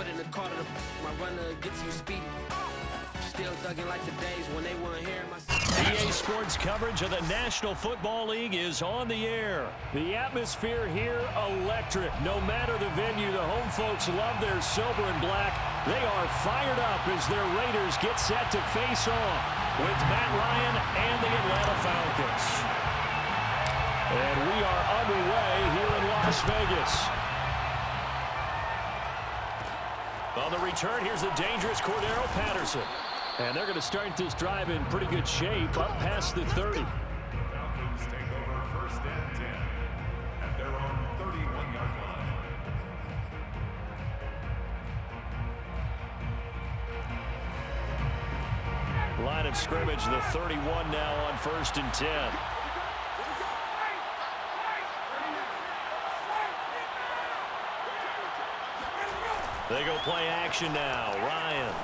put in the car to the my runner gets you speedy. Still thugging like the days when they weren't here. EA Sports coverage of the National Football League is on the air. The atmosphere here, electric. No matter the venue, the home folks love their silver and black. They are fired up as their Raiders get set to face off with Matt Ryan and the Atlanta Falcons. And we are underway here in Las Vegas. On the return, here's the dangerous Cordero Patterson. And they're going to start this drive in pretty good shape, up past the 30. Falcons take over first and 10 at their own 31-yard line. Line of scrimmage, the 31 now on first and 10. They go play action now. Ryan.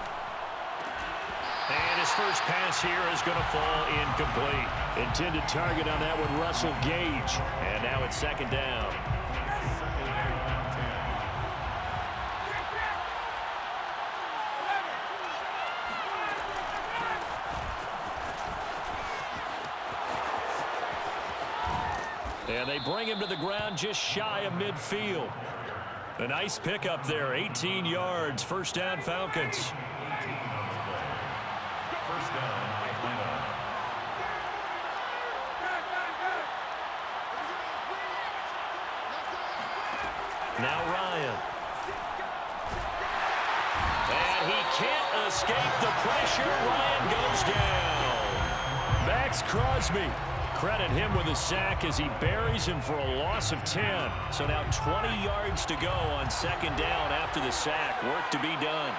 And his first pass here is going to fall incomplete. Intended target on that one, Russell Gage. And now it's second down. And they bring him to the ground just shy of midfield. A nice pickup there, 18 yards, first down Falcons. First down, Atlanta. Now Ryan. And he can't escape the pressure. Ryan goes down. Max Crosby. Credit him with a sack as he buries him for a loss of 10. So now 20 yards to go on second down after the sack. Work to be done.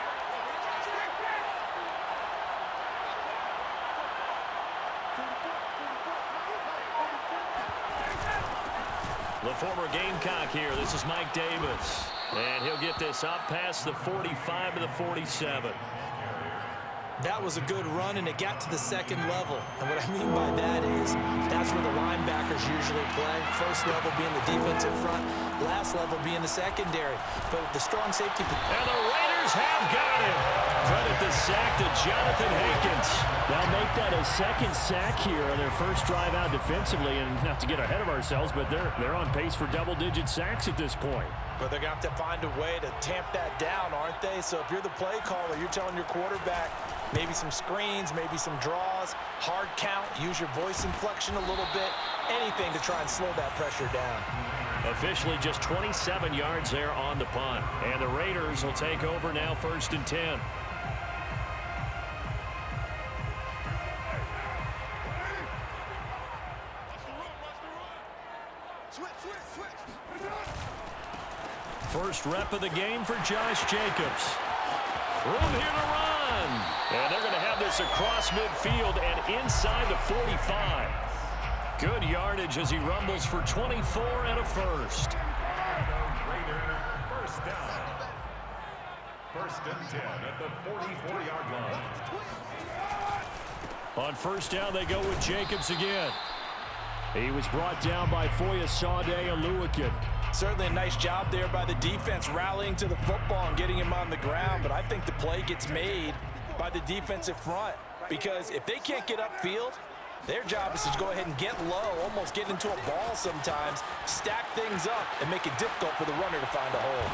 The former Gamecock here. This is Mike Davis. And he'll get this up past the 45 to the 47. That was a good run, and it got to the second level. And what I mean by that is that's where the linebackers usually play. First level being the defensive front, last level being the secondary. But the strong safety. And the Raiders have got him. Credit the sack to Jonathan Hankins. They'll make that a second sack here on their first drive out defensively. And not to get ahead of ourselves, but they're on pace for double-digit sacks at this point. But they're going to have to find a way to tamp that down, aren't they? So if you're the play caller, you're telling your quarterback maybe some screens, maybe some draws, hard count, use your voice inflection a little bit, anything to try and slow that pressure down. Officially just 27 yards there on the punt. And the Raiders will take over now first and 10. First rep of the game for Josh Jacobs. Room here to run. And they're going to have this across midfield and inside the 45. Good yardage as he rumbles for 24 and a first. First down. First and 10 at the 44-yard line. On first down, they go with Jacobs again. He was brought down by Foyesade Oluwakin. Certainly a nice job there by the defense rallying to the football and getting him on the ground, but I think the play gets made by the defensive front because if they can't get upfield, their job is to go ahead and get low, almost get into a ball sometimes, stack things up, and make it difficult for the runner to find a hole.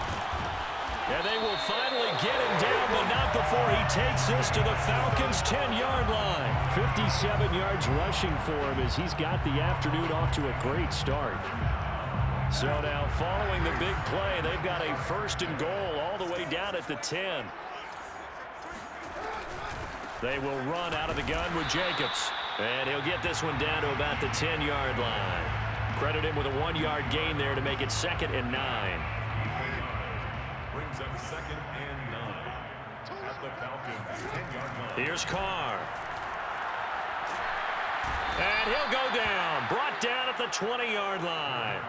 And they will finally get him down, but not before he takes this to the Falcons' 10-yard line. 57 yards rushing for him as he's got the afternoon off to a great start. So now following the big play, they've got a first and goal all the way down at the 10. They will run out of the gun with Jacobs. And he'll get this one down to about the 10-yard line. Credit him with a 1-yard gain there to make it 2nd and 9. Brings up 2nd and 9 at the Falcons' 10-yard line. Here's Carr. And he'll go down. Brought down at the 20-yard line.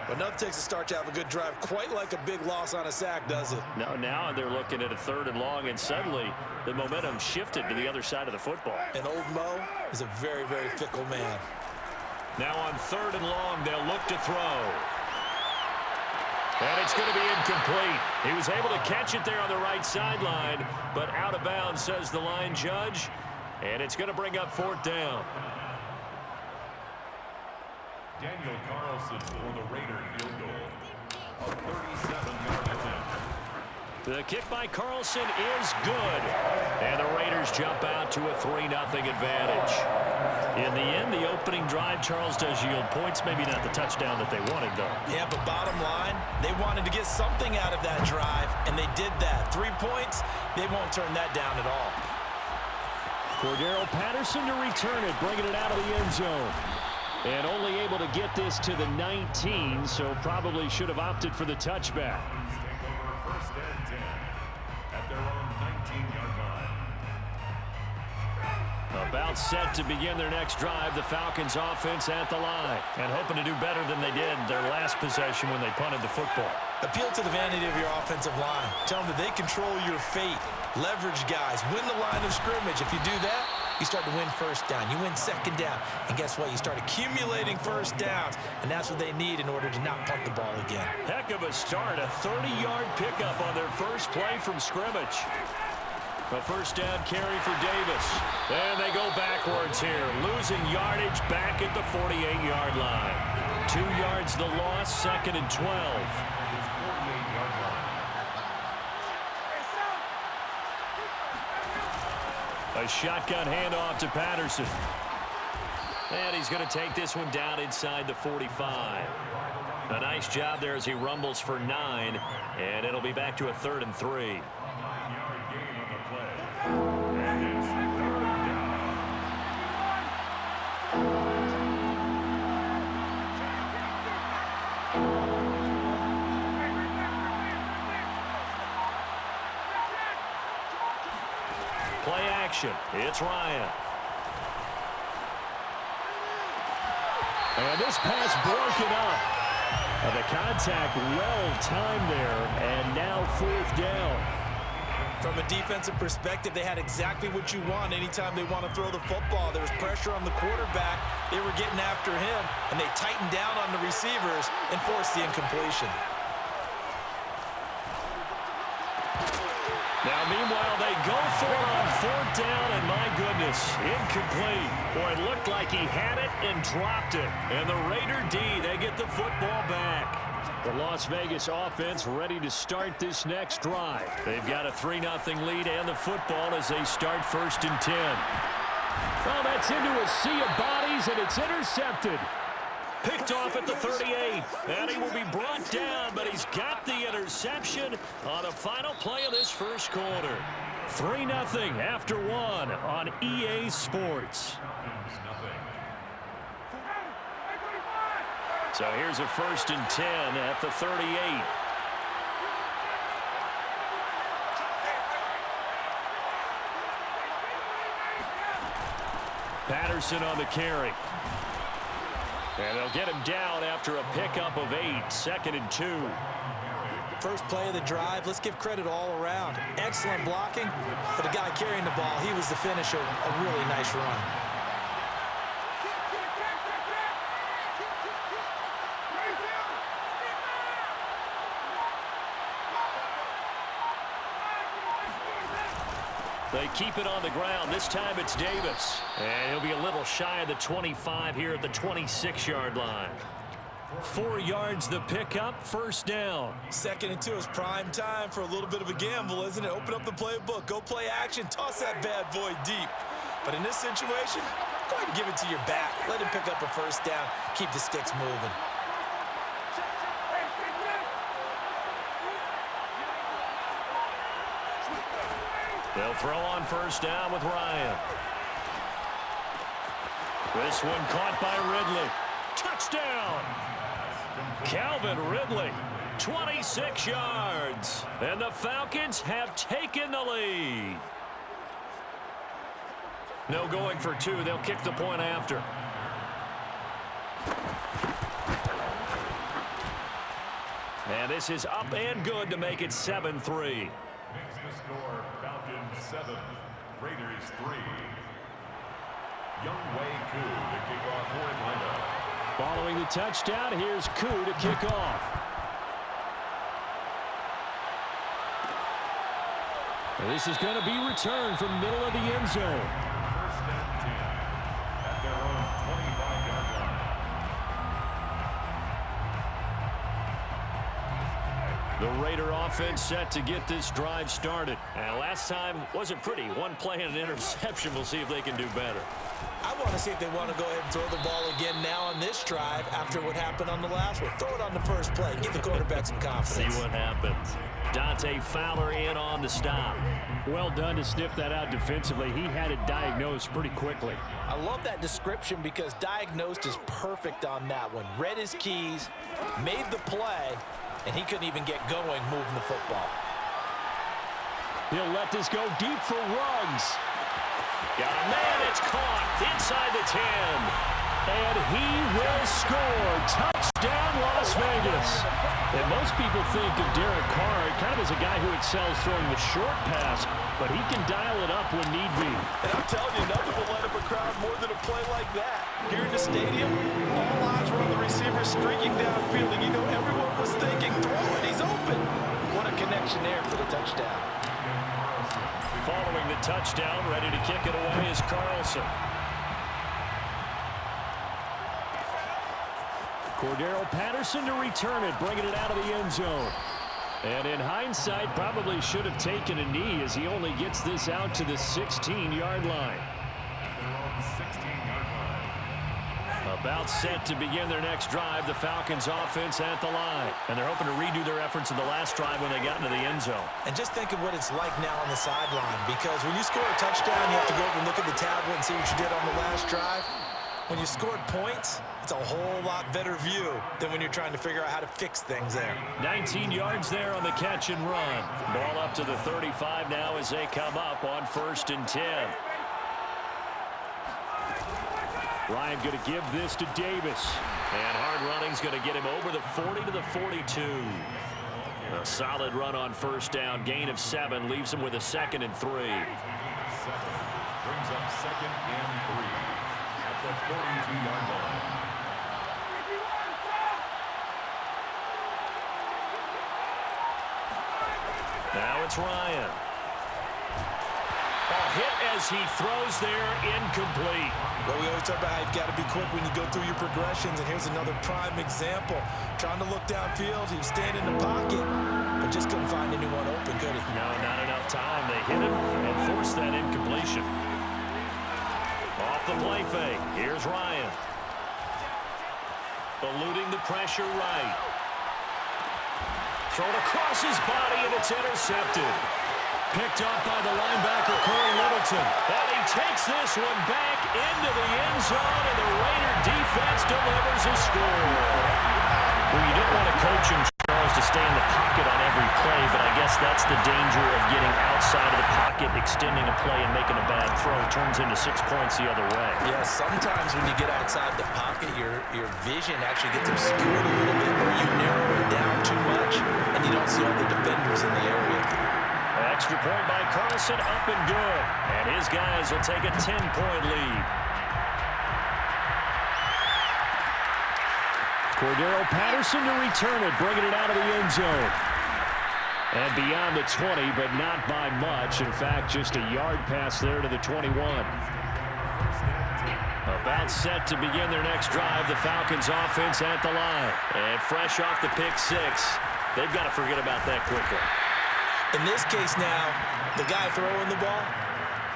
But nothing takes a start to have a good drive quite like a big loss on a sack, does it? No, now they're looking at a 3rd and long, and suddenly the momentum shifted to the other side of the football. And old Mo is a very, very fickle man. Now on 3rd and long, they'll look to throw. And it's going to be incomplete. He was able to catch it there on the right sideline, but out of bounds, says the line judge. And it's going to bring up 4th down. Daniel Carlson for the Raider field goal. A 37-yard attempt. The kick by Carlson is good. And the Raiders jump out to a 3-0 advantage. In the end, the opening drive, Charles, does yield points. Maybe not the touchdown that they wanted, though. Yeah, but bottom line, they wanted to get something out of that drive, and they did that. 3 points, they won't turn that down at all. Cordero Patterson to return it, bringing it out of the end zone. And only able to get this to the 19, so probably should have opted for the touchback. First and 10 at their own 19-yard line. About set to begin their next drive, the Falcons offense at the line. And hoping to do better than they did their last possession when they punted the football. Appeal to the vanity of your offensive line. Tell them that they control your fate. Leverage guys. Win the line of scrimmage. If you do that, you start to win first down. You win second down. And guess what? You start accumulating first downs. And that's what they need in order to not punt the ball again. Heck of a start. A 30-yard pickup on their first play from scrimmage. A first down carry for Davis. And they go backwards here. Losing yardage back at the 48-yard line. 2 yards the loss, 2nd and 12. A shotgun handoff to Patterson. And he's going to take this one down inside the 45. A nice job there as he rumbles for 9. And it'll be back to a 3rd and 3. 9-yard gain on the play. And it's 3rd down. Play action. It's Ryan. And this pass broken up. The contact well timed there, and now 4th down. From a defensive perspective, they had exactly what you want anytime they want to throw the football. There was pressure on the quarterback. They were getting after him, and they tightened down on the receivers and forced the incompletion. Now, meanwhile, they go for it on 4th down, and my goodness, incomplete. Boy, it looked like he had it and dropped it. And the Raider D, they get the football back. The Las Vegas offense ready to start this next drive. They've got a 3-0 lead and the football as they start 1st and 10. Well, that's into a sea of bodies, and it's intercepted. Picked off at the 38, and he will be brought down, but he's got the interception on the final play of this first quarter. 3-0 after 1 on EA Sports. So here's a 1st and 10 at the 38. Patterson on the carry. And they'll get him down after a pickup of 8, 2nd and 2. First play of the drive, let's give credit all around. Excellent blocking, but the guy carrying the ball, he was the finisher. A really nice run. They keep it on the ground. This time it's Davis. And he'll be a little shy of the 25 here at the 26-yard line. 4 yards the pickup, 1st down. 2nd and 2 is prime time for a little bit of a gamble, isn't it? Open up the playbook, go play action, toss that bad boy deep. But in this situation, go ahead and give it to your back. Let him pick up a 1st down, keep the sticks moving. They'll throw on 1st down with Ryan. This one caught by Ridley. Touchdown! Calvin Ridley, 26 yards. And the Falcons have taken the lead. No going for 2. They'll kick the point after. And this is up and good to make it 7-3. Makes the score Falcons 7, Raiders 3. Younghoe Koo to kick off for Atlanta. Following the touchdown, here's Koo to kick off. This is going to be returned from the middle of the end zone. First and 10 at their own 25-yard line. The Raider offense set to get this drive started. And last time wasn't pretty. One play and an interception. We'll see if they can do better. I want to see if they want to go ahead and throw the ball again now on this drive after what happened on the last one. Throw it on the first play. Give the quarterback some confidence. See what happens. Dante Fowler in on the stop. Well done to sniff that out defensively. He had it diagnosed pretty quickly. I love that description because diagnosed is perfect on that one. Read his keys, made the play, and he couldn't even get going moving the football. He'll let this go deep for Ruggs. Got a man, it's caught inside the 10. And he will score. Touchdown, Las Vegas. And most people think of Derek Carr kind of as a guy who excels throwing the short pass, but he can dial it up when need be. And I'm telling you, nothing will light up a crowd more than a play like that. Here in the stadium, all eyes were on the receiver streaking downfield, and you know everyone was thinking, throw it, he's open. What a connection there for the touchdown. Following the touchdown, ready to kick it away is Carlson. Cordero Patterson to return it, bringing it out of the end zone. And in hindsight, probably should have taken a knee as he only gets this out to the 16-yard line. About set to begin their next drive, the Falcons offense at the line. And they're hoping to redo their efforts in the last drive when they got into the end zone. And just think of what it's like now on the sideline, because when you score a touchdown, you have to go over and look at the tablet and see what you did on the last drive. When you scored points, it's a whole lot better view than when you're trying to figure out how to fix things there. 19 yards there on the catch and run. Ball up to the 35 now as they come up on 1st and 10. Ryan going to give this to Davis. And hard running's going to get him over the 40 to the 42. A solid run on 1st down. Gain of 7 leaves him with a 2nd and 3. Brings up 2nd and 3 at the 42-yard line. Now it's Ryan. Hit as he throws there, incomplete. Well, we always talk about how you've got to be quick when you go through your progressions, and here's another prime example. Trying to look downfield, he was standing in the pocket, but just couldn't find anyone open, could he? No, not enough time. They hit him and forced that incompletion. Off the play fake, here's Ryan. Eluding the pressure right. Thrown across his body, and it's intercepted. Picked off by the linebacker, Corey Littleton. And he takes this one back into the end zone, and the Raider defense delivers a score. Well, you don't want to coach him, Charles, to stay in the pocket on every play, but I guess that's the danger of getting outside of the pocket, extending a play, and making a bad throw. Turns into 6 points the other way. Yeah, sometimes when you get outside the pocket, your vision actually gets obscured a little bit, where you narrow it down too much, and you don't see all the defenders in the area. Extra point by Carlson, up and good. And his guys will take a 10-point lead. Cordero Patterson to return it, bringing it out of the end zone. And beyond the 20, but not by much. In fact, just a yard pass there to the 21. About set to begin their next drive, the Falcons offense at the line. And fresh off the pick 6, they've got to forget about that quickly. In this case now, the guy throwing the ball,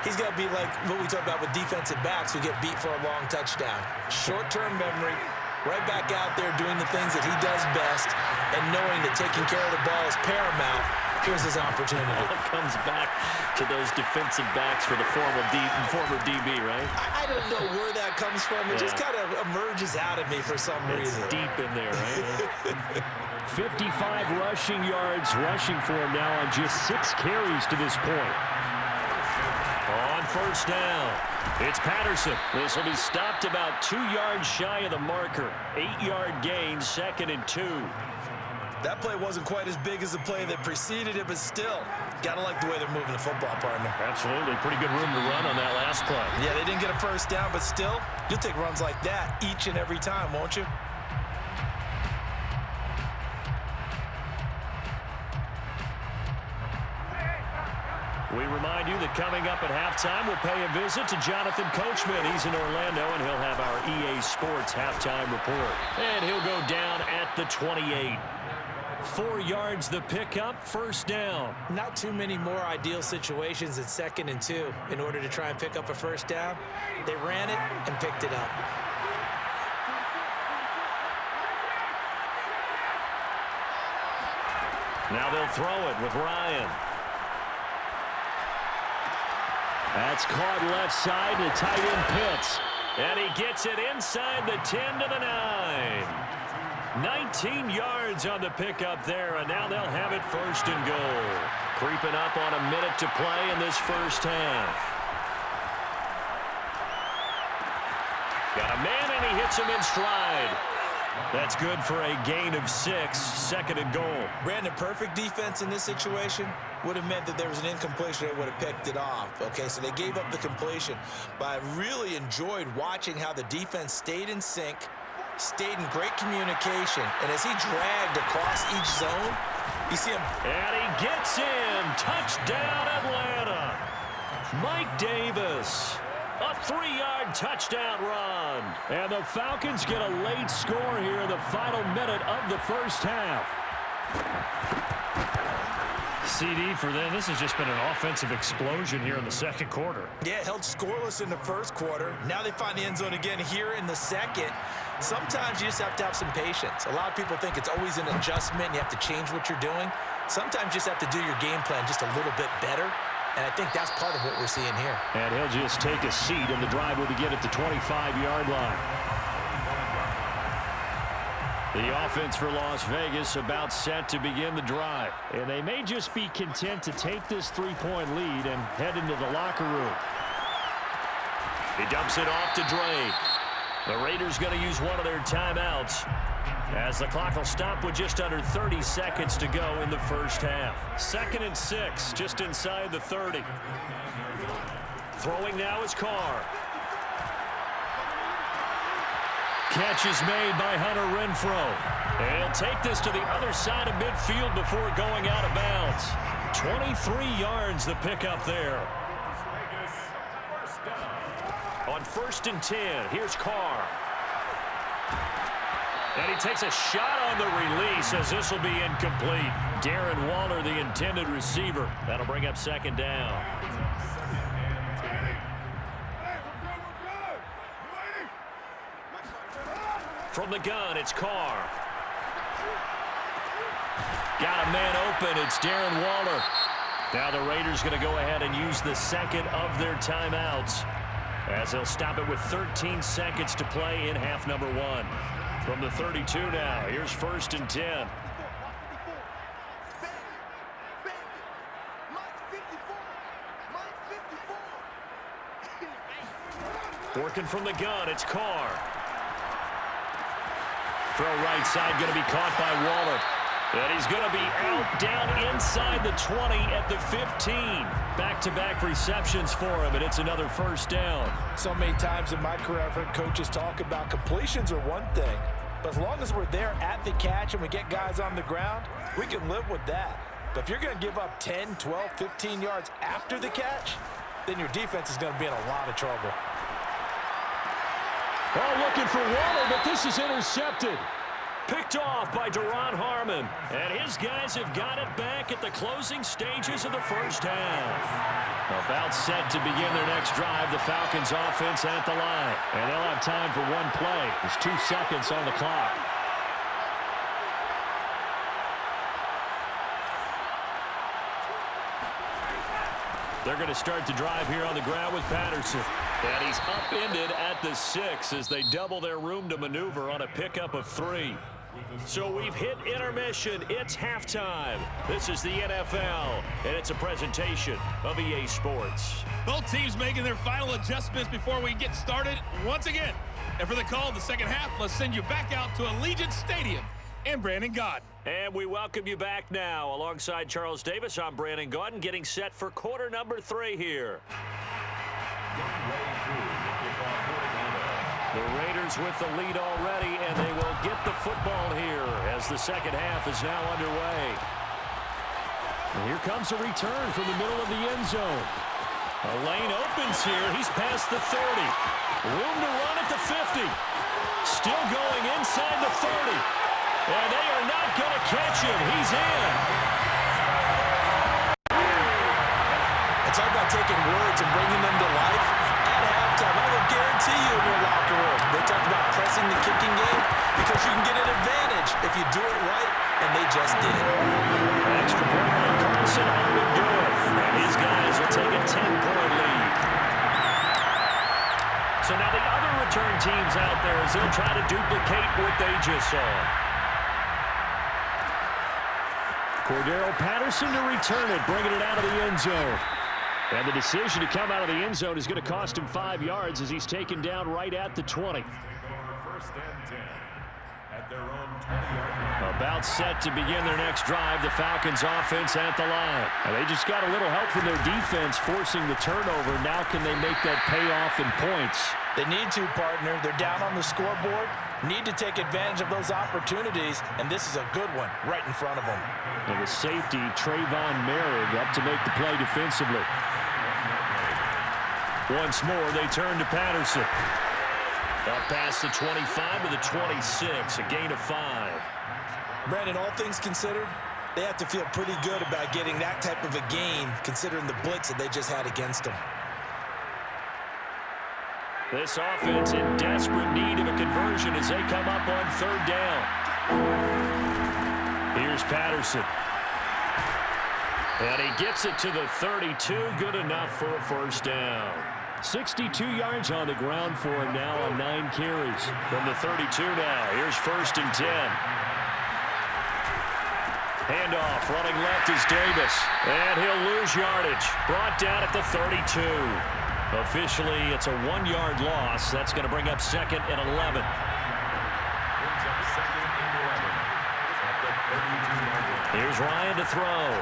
he's got to be like what we talk about with defensive backs who get beat for a long touchdown. Short-term memory, right back out there doing the things that he does best, and knowing that taking care of the ball is paramount. Here's his opportunity. It comes back to those defensive backs for the former DB, right? I don't know where that comes from. It just kind of emerges out of me for some reason. It's deep in there, right? 55 rushing yards rushing for him now on just 6 carries to this point. On 1st down, it's Patterson. This will be stopped about 2 yards shy of the marker. 8-yard gain, 2nd and 2. That play wasn't quite as big as the play that preceded it, but still, gotta like the way they're moving the football, partner. Absolutely. Pretty good room to run on that last play. Yeah, they didn't get a 1st down, but still, you'll take runs like that each and every time, won't you? We remind you that coming up at halftime, we'll pay a visit to Jonathan Coachman. He's in Orlando, and he'll have our EA Sports halftime report. And he'll go down at the 28. 4 yards the pickup, first down. Not too many more ideal situations in 2nd and 2 in order to try and pick up a first down. They ran it and picked it up. Now they'll throw it with Ryan. That's caught left side to tight end Pitts. And he gets it inside the 10 to the 9. 19 yards on the pickup there, and now they'll have it first and goal. Creeping up on a minute to play in this first half. Got a man, and he hits him in stride. That's good for a gain of 6, 2nd and goal. Brandon, perfect defense in this situation would have meant that there was an incompletion. They would have picked it off. Okay, so they gave up the completion. But I really enjoyed watching how the defense stayed in sync, stayed in great communication, and as he dragged across each zone, you see him. And he gets in. Touchdown, Atlanta. Mike Davis. A 3-yard touchdown run. And the Falcons get a late score here in the final minute of the first half. CD for them. This has just been an offensive explosion here in the second quarter. Yeah, held scoreless in the first quarter. Now they find the end zone again here in the second. Sometimes you just have to have some patience. A lot of people think it's always an adjustment. You have to change what you're doing. Sometimes you just have to do your game plan just a little bit better. And I think that's part of what we're seeing here. And he'll just take a seat, and the drive will begin at the 25-yard line. The offense for Las Vegas about set to begin the drive. And they may just be content to take this 3-point lead and head into the locker room. He dumps it off to Drake. The Raiders going to use one of their timeouts, as the clock will stop with just under 30 seconds to go in the first half. 2nd and 6, just inside the 30. Throwing now is Carr. Catch is made by Hunter Renfrow. And he'll take this to the other side of midfield before going out of bounds. 23 yards the pickup there. On 1st and 10, here's Carr. And he takes a shot on the release, as this will be incomplete. Darren Waller, the intended receiver. That'll bring up 2nd down. From the gun, it's Carr. Got a man open. It's Darren Waller. Now the Raiders going to go ahead and use the second of their timeouts, as they'll stop it with 13 seconds to play in half number 1. From the 32 now, here's 1st and 10. Working from the gun, it's Carr. Throw right side, going to be caught by Waller. And he's going to be out down inside the 20 at the 15. Back-to-back receptions for him, and it's another first down. So many times in my career, I've heard coaches talk about completions are one thing, but as long as we're there at the catch and we get guys on the ground, we can live with that. But if you're going to give up 10, 12, 15 yards after the catch, then your defense is going to be in a lot of trouble. Oh, looking for Waller, but this is intercepted. Picked off by Duron Harmon. And his guys have got it back at the closing stages of the first half. About set to begin their next drive, the Falcons offense at the line. And they'll have time for one play. There's 2 seconds on the clock. They're going to start the drive here on the ground with Patterson. And he's upended at the 6 as they double their room to maneuver on a pickup of 3. So we've hit intermission. It's halftime. This is the NFL, and it's a presentation of EA Sports. Both teams making their final adjustments before we get started once again. And for the call of the second half, let's send you back out to Allegiant Stadium and Brandon Gaudin. And we welcome you back now. Alongside Charles Davis, I'm Brandon Gaudin, getting set for quarter number 3 here. The Raiders with the lead already, and they will get the football here as the second half is now underway. And here comes a return from the middle of the end zone. A lane opens here. He's past the 30. Room to run at the 50. Still going inside the 30. And they are not going to catch him. He's in. It's all about taking words and bringing them to life at halftime. I will guarantee you in your locker room, they talk about pressing the kicking game because you can get an advantage if you do it right, and they just did. Extra point by Carson, up and good. And these guys will take a 10-point lead. So now the other return teams out there as they'll try to duplicate what they just saw. Cordero Patterson to return it, bringing it out of the end zone. And the decision to come out of the end zone is going to cost him 5 yards as he's taken down right at the 20. First and 10 at their own 20-yard line. About set to begin their next drive, the Falcons offense at the line. And they just got a little help from their defense forcing the turnover. Now can they make that pay off in points? They need to, partner. They're down on the scoreboard. Need to take advantage of those opportunities, and this is a good one right in front of them. And the safety, Trayvon Merrick, up to make the play defensively. Once more, they turn to Patterson. Up past the 25 to the 26, a gain of 5. Brandon, all things considered, they have to feel pretty good about getting that type of a gain, considering the blitz that they just had against them. This offense in desperate need of a conversion as they come up on third down. Here's Patterson. And he gets it to the 32. Good enough for a first down. 62 yards on the ground for him now on 9 carries. From the 32 now. Here's first and 10. Handoff. Running left is Davis. And he'll lose yardage. Brought down at the 32. Officially, it's a 1-yard loss. That's going to bring up second and 11. Brings up second and 11 at the 32-yard line. Here's Ryan to throw.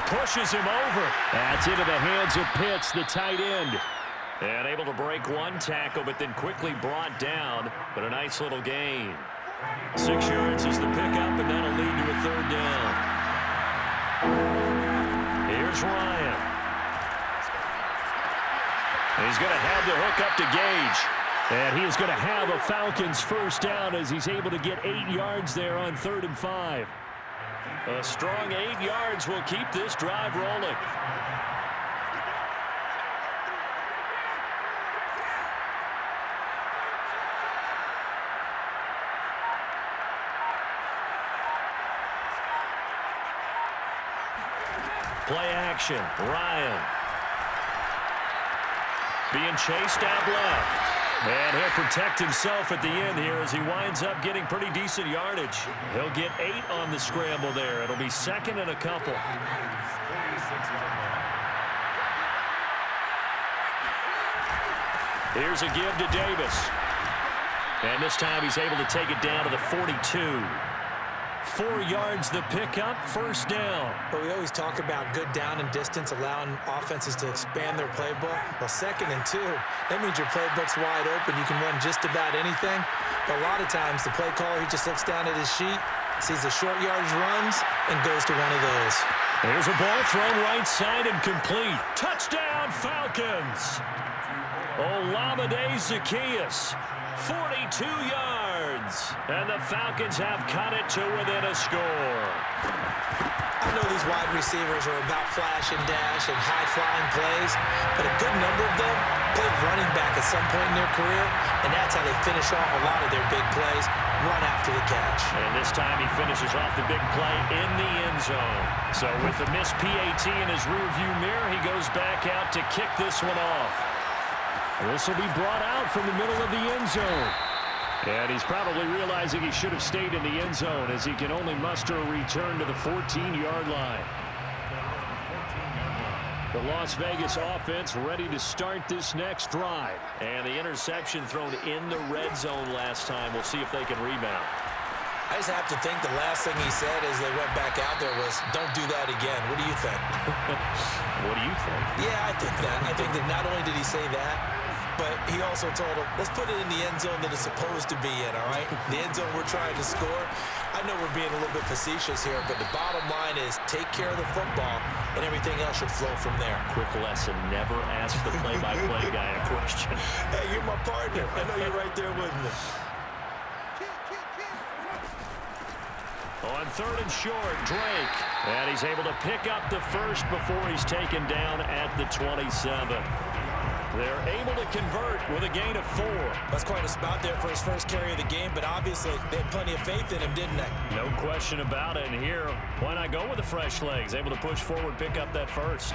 Pushes him over. That's into the hands of Pitts, the tight end. And able to break one tackle, but then quickly brought down. But a nice little gain. 6 yards is the pickup, and that'll lead to a third down. Here's Ryan. He's going to have the hook up to Gage. And he is going to have a Falcons first down as he's able to get 8 yards there on 3rd and 5. A strong 8 yards will keep this drive rolling. Play action. Ryan. Being chased out left. And he'll protect himself at the end here as he winds up getting pretty decent yardage. He'll get 8 on the scramble there. It'll be second and a couple. Here's a give to Davis. And this time he's able to take it down to the 42. 4 yards the pickup, first down. But we always talk about good down and distance, allowing offenses to expand their playbook. Well, 2nd and 2, that means your playbook's wide open. You can run just about anything. But a lot of times, the play caller, he just looks down at his sheet, sees the short yardage runs, and goes to one of those. There's a ball thrown right side and complete. Touchdown, Falcons! Olamide Zaccheaus, 42 yards. And the Falcons have cut it to within a score. I know these wide receivers are about flash and dash and high-flying plays, but a good number of them played running back at some point in their career, and that's how they finish off a lot of their big plays, run after the catch. And this time he finishes off the big play in the end zone. So with the missed PAT in his rearview mirror, he goes back out to kick this one off. This will be brought out from the middle of the end zone. And he's probably realizing he should have stayed in the end zone as he can only muster a return to the 14-yard line. The Las Vegas offense ready to start this next drive. And the interception thrown in the red zone last time. We'll see if they can rebound. I just have to think the last thing he said as they went back out there was, don't do that again. What do you think? What do you think? Yeah, I think that. I think that not only did he say that, but he also told him, let's put it in the end zone that it's supposed to be in, all right? The end zone we're trying to score. I know we're being a little bit facetious here, but the bottom line is take care of the football, and everything else should flow from there. Quick lesson, never ask the play-by-play guy a question. Hey, you're my partner. I know you're right there with me. On 3rd and short, Drake. And he's able to pick up the first before he's taken down at the 27. They're able to convert with a gain of 4. That's quite a spot there for his first carry of the game, but obviously they had plenty of faith in him, didn't they? No question about it. And here, why not go with the fresh legs? Able to push forward, pick up that first.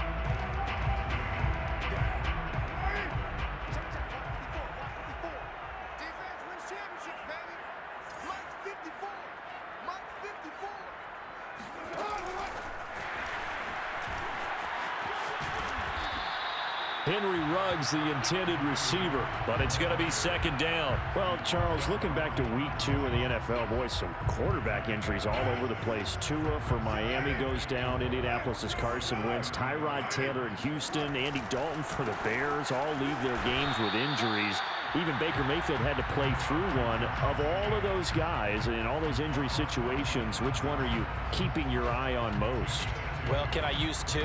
Henry Ruggs, the intended receiver, but it's going to be 2nd down. Well, Charles, looking back to week 2 in the NFL, boy, some quarterback injuries all over the place. Tua for Miami goes down. Indianapolis' Carson Wentz. Tyrod Taylor in Houston. Andy Dalton for the Bears all leave their games with injuries. Even Baker Mayfield had to play through one. Of all of those guys in all those injury situations, which one are you keeping your eye on most? Well, can I use 2?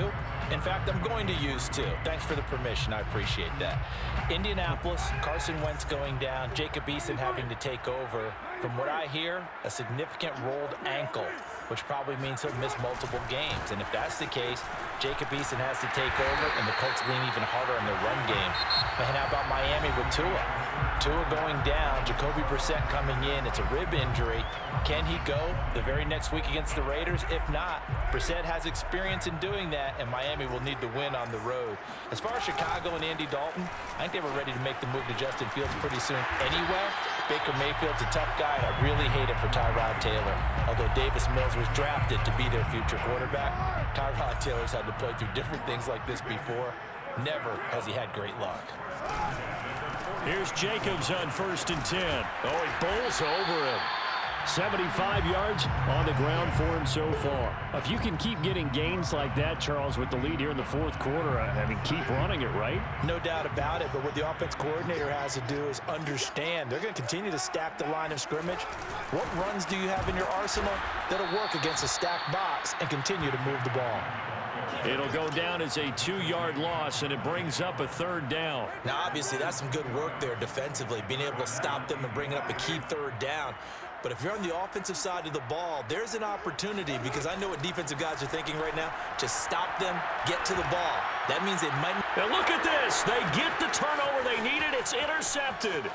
In fact, I'm going to use 2. Thanks for the permission. I appreciate that. Indianapolis, Carson Wentz going down, Jacob Eason having to take over. From what I hear, a significant rolled ankle, which probably means he'll miss multiple games. And if that's the case, Jacob Eason has to take over, and the Colts lean even harder on their run game. And how about Miami with Tua? Tua going down, Jacoby Brissett coming in. It's a rib injury. Can he go the very next week against the Raiders? If not, Brissett has experience in doing that, and Miami will need to win on the road. As far as Chicago and Andy Dalton, I think they were ready to make the move to Justin Fields pretty soon anyway. Baker Mayfield's a tough guy, and I really hate it for Tyrod Taylor. Although Davis Mills was drafted to be their future quarterback, Tyrod Taylor's had to play through different things like this before. Never has he had great luck. Here's Jacobs on 1st and 10. Oh, he bowls over him. 75 yards on the ground for him so far. If you can keep getting gains like that, Charles, with the lead here in the 4th quarter, I mean, keep running it, right? No doubt about it, but what the offense coordinator has to do is understand they're going to continue to stack the line of scrimmage. What runs do you have in your arsenal that'll work against a stacked box and continue to move the ball? It'll go down as a 2-yard loss, and it brings up a 3rd down. Now, obviously, that's some good work there defensively, being able to stop them and bring up a key 3rd down. But if you're on the offensive side of the ball, there's an opportunity, because I know what defensive guys are thinking right now. Just stop them, get to the ball. That means they might... Now look at this. They get the turnover they needed. It's intercepted.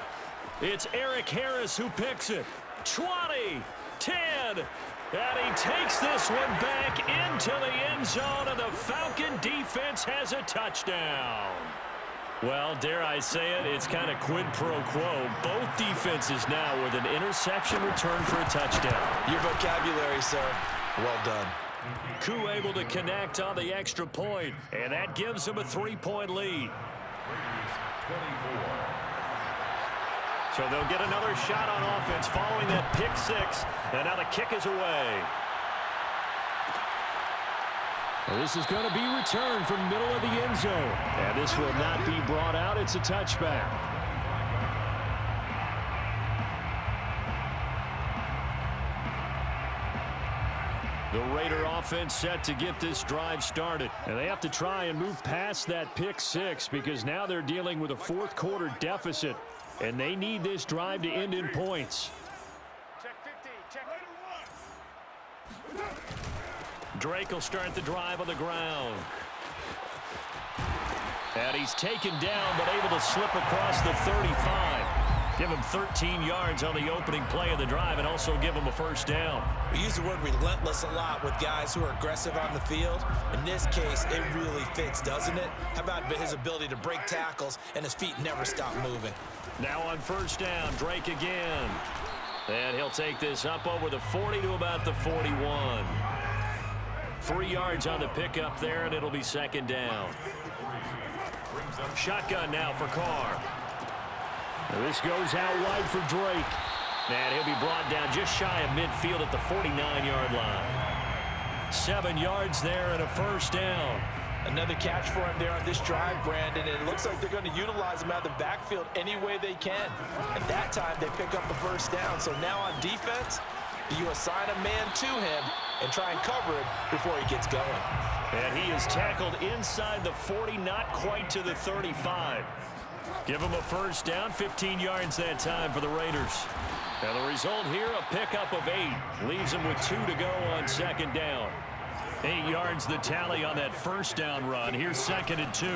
It's Eric Harris who picks it. 20, 10, and he takes this one back into the end zone, and the Falcon defense has a touchdown. Well, dare I say it, it's kind of quid pro quo. Both defenses now with an interception return for a touchdown. Your vocabulary, sir. Well done. Koo able to connect on the extra point, and that gives him a 3-point lead. So they'll get another shot on offense following that pick 6, and now the kick is away. Well, this is going to be returned from middle of the end zone. And this will not be brought out. It's a touchback. The Raider offense set to get this drive started. And they have to try and move past that pick 6, because now they're dealing with a 4th quarter deficit. And they need this drive to end in points. Drake will start the drive on the ground. And he's taken down, but able to slip across the 35. Give him 13 yards on the opening play of the drive, and also give him a 1st down. We use the word relentless a lot with guys who are aggressive on the field. In this case, it really fits, doesn't it? How about his ability to break tackles, and his feet never stop moving? Now on 1st down, Drake again. And he'll take this up over the 40 to about the 41. 3 yards on the pickup there, and it'll be 2nd down. Shotgun now for Carr. This goes out wide for Drake. And he'll be brought down just shy of midfield at the 49-yard line. 7 yards there and a 1st down. Another catch for him there on this drive, Brandon, and it looks like they're going to utilize him out of the backfield any way they can. At that time, they pick up the 1st down. So now on defense, Do you assign a man to him and try and cover it before he gets going? And he is tackled inside the 40, not quite to the 35. Give him a first down, 15 yards that time for the Raiders. Now the result here, a pickup of 8. Leaves him with 2 to go on second down. 8 yards the tally on that first down run. Here's 2nd and 2.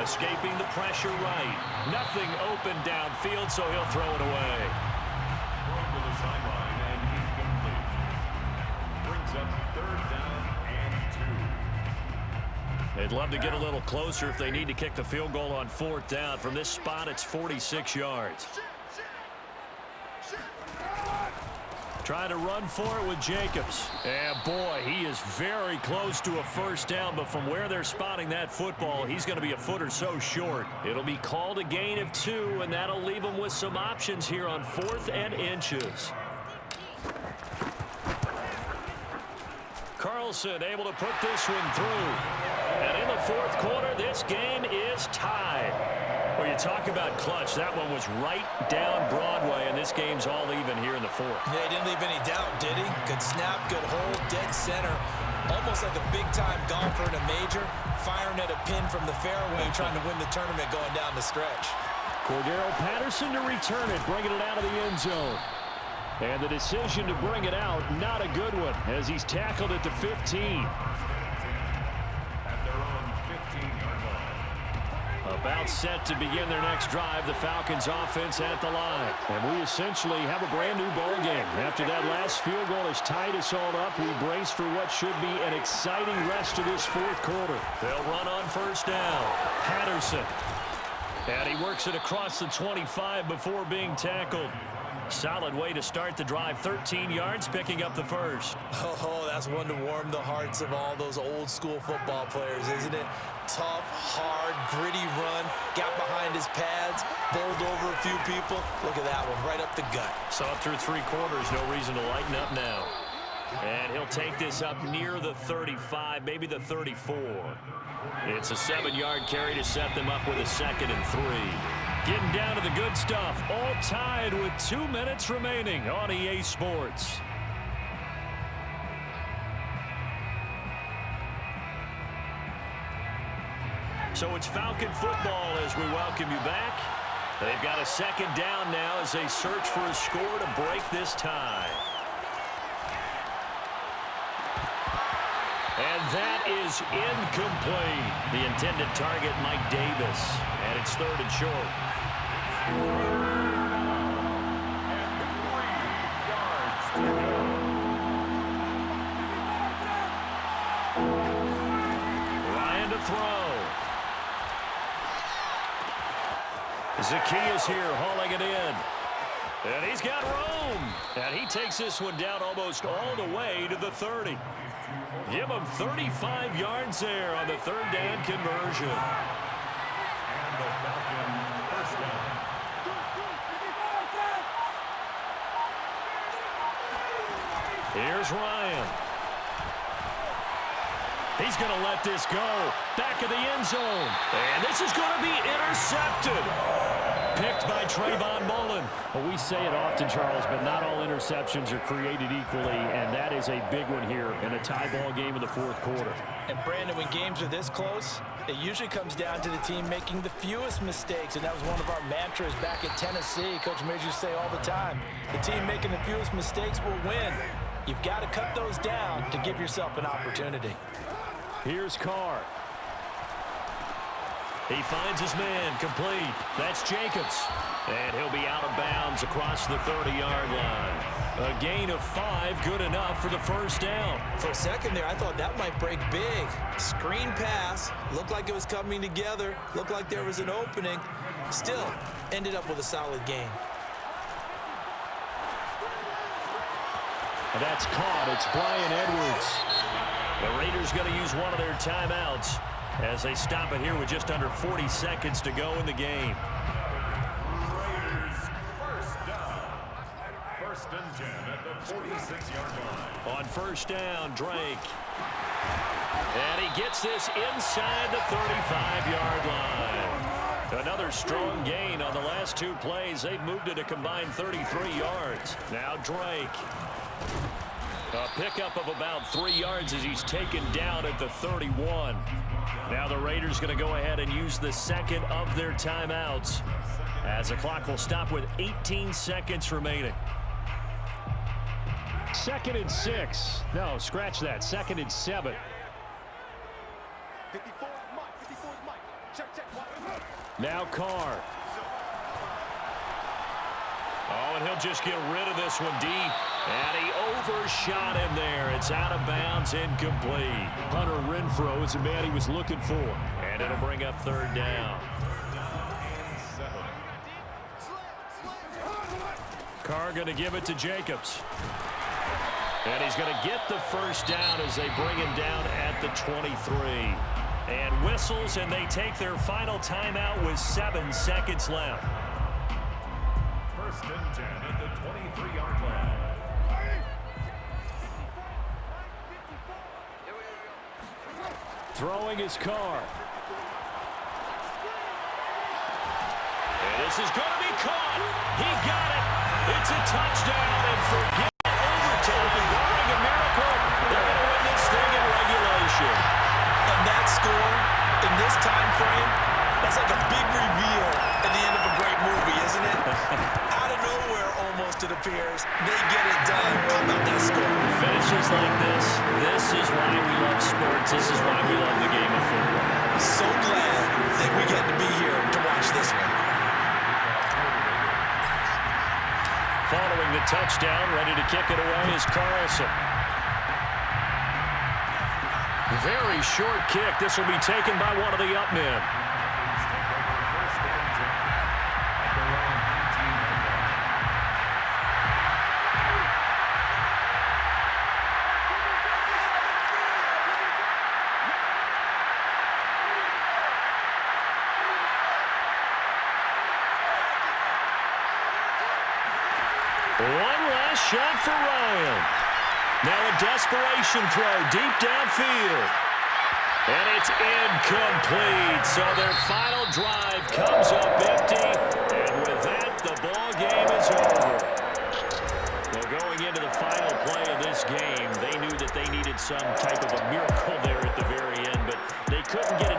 Escaping the pressure right. Nothing open downfield, so he'll throw it away. Thrown to the sideline and incomplete. Brings up 3rd down and 2. They'd love to get a little closer if they need to kick the field goal on 4th down. From this spot, it's 46 yards. Trying to run for it with Jacobs. And boy, he is very close to a first down, but from where they're spotting that football, he's going to be a foot or so short. It'll be called a gain of 2, and that'll leave him with some options here on 4th and inches. Carlson able to put this one through. And in the 4th quarter, this game is tied. Well, you talk about clutch. That one was right down Broadway, and this game's all even here in the 4th. Yeah, he didn't leave any doubt, did he? Good snap, good hold, dead center. Almost like a big-time golfer in a major, firing at a pin from the fairway, trying to win the tournament going down the stretch. Cordero Patterson to return it, bringing it out of the end zone. And the decision to bring it out, not a good one, as he's tackled at the 15. About set to begin their next drive, the Falcons offense at the line. And we essentially have a brand new ball game. After that last field goal has tied us all up, we brace for what should be an exciting rest of this 4th quarter. They'll run on first down. Patterson. And he works it across the 25 before being tackled. Solid way to start the drive. 13 yards, picking up the first. Oh, that's one to warm the hearts of all those old school football players, isn't it? Tough, hard, gritty run. Got behind his pads, bowled over a few people. Look at that one, right up the gut. Saw it through 3 quarters. No reason to lighten up now. And he'll take this up near the 35, maybe the 34. It's a 7-yard carry to set them up with a 2nd and 3. Getting down to the good stuff. All tied with 2 minutes remaining on EA Sports. So it's Falcon football as we welcome you back. They've got a 2nd down now as they search for a score to break this tie. And that is incomplete. The intended target, Mike Davis. And it's 3rd and short. Ryan to throw. Zacchaeus here hauling it in. And he's got room. And he takes this one down almost all the way to the 30. Give him 35 yards there on the 3rd down conversion. And the Falcon first down. Here's Ryan. He's going to let this go. Back of the end zone. And this is going to be intercepted. Picked by Trayvon Mullen. Well, we say it often, Charles, but not all interceptions are created equally, and that is a big one here in a tie ball game in the 4th quarter. And Brandon, when games are this close, it usually comes down to the team making the fewest mistakes, and that was one of our mantras back at Tennessee. Coach made you say all the time, the team making the fewest mistakes will win. You've got to cut those down to give yourself an opportunity. Here's Carr. He finds his man complete. That's Jacobs. And he'll be out of bounds across the 30-yard line. A gain of 5, good enough for the first down. For a second there, I thought that might break big. Screen pass, looked like it was coming together, looked like there was an opening. Still, ended up with a solid gain. And that's caught. It's Brian Edwards. The Raiders going to use one of their timeouts as they stop it here with just under 40 seconds to go in the game. Raiders first down. 1st and 10 at the 46-yard line. On first down, Drake. And he gets this inside the 35-yard line. Another strong gain on the last 2 plays. They've moved it a combined 33 yards. Now Drake. A pickup of about 3 yards as he's taken down at the 31. Now the Raiders going to go ahead and use the second of their timeouts as the clock will stop with 18 seconds remaining. 2nd and 6. No, scratch that. 2nd and 7. Now Carr. Oh, and he'll just get rid of this one deep. And he overshot him there. It's out of bounds, incomplete. Hunter Renfrow is the man he was looking for. And it'll bring up 3rd down. Carr going to give it to Jacobs. And he's going to get the 1st down as they bring him down at the 23. And whistles, and they take their final timeout with 7 seconds left. 1st and 10 at the 23-yard line. Throwing his Carr. And this is going to be caught. He got it. It's a touchdown, and forget overtime. Barring a miracle, they're going to win this thing in regulation. And that score in this time frame, that's like a big reveal at the end of a great movie, isn't it? Out of nowhere, almost, it appears. They get it done. How about that score? Finishes like this is why we love sports. This is why we love the game of football. So glad that we get to be here to watch this one. Following the touchdown, ready to kick it away is Carlson. Very short kick. This will be taken by one of the up men. One last shot for Ryan. Now a desperation throw deep downfield. And it's incomplete. So their final drive comes up empty. And with that, the ball game is over. Well, going into the final play of this game, they knew that they needed some type of a miracle there at the very end, but they couldn't get it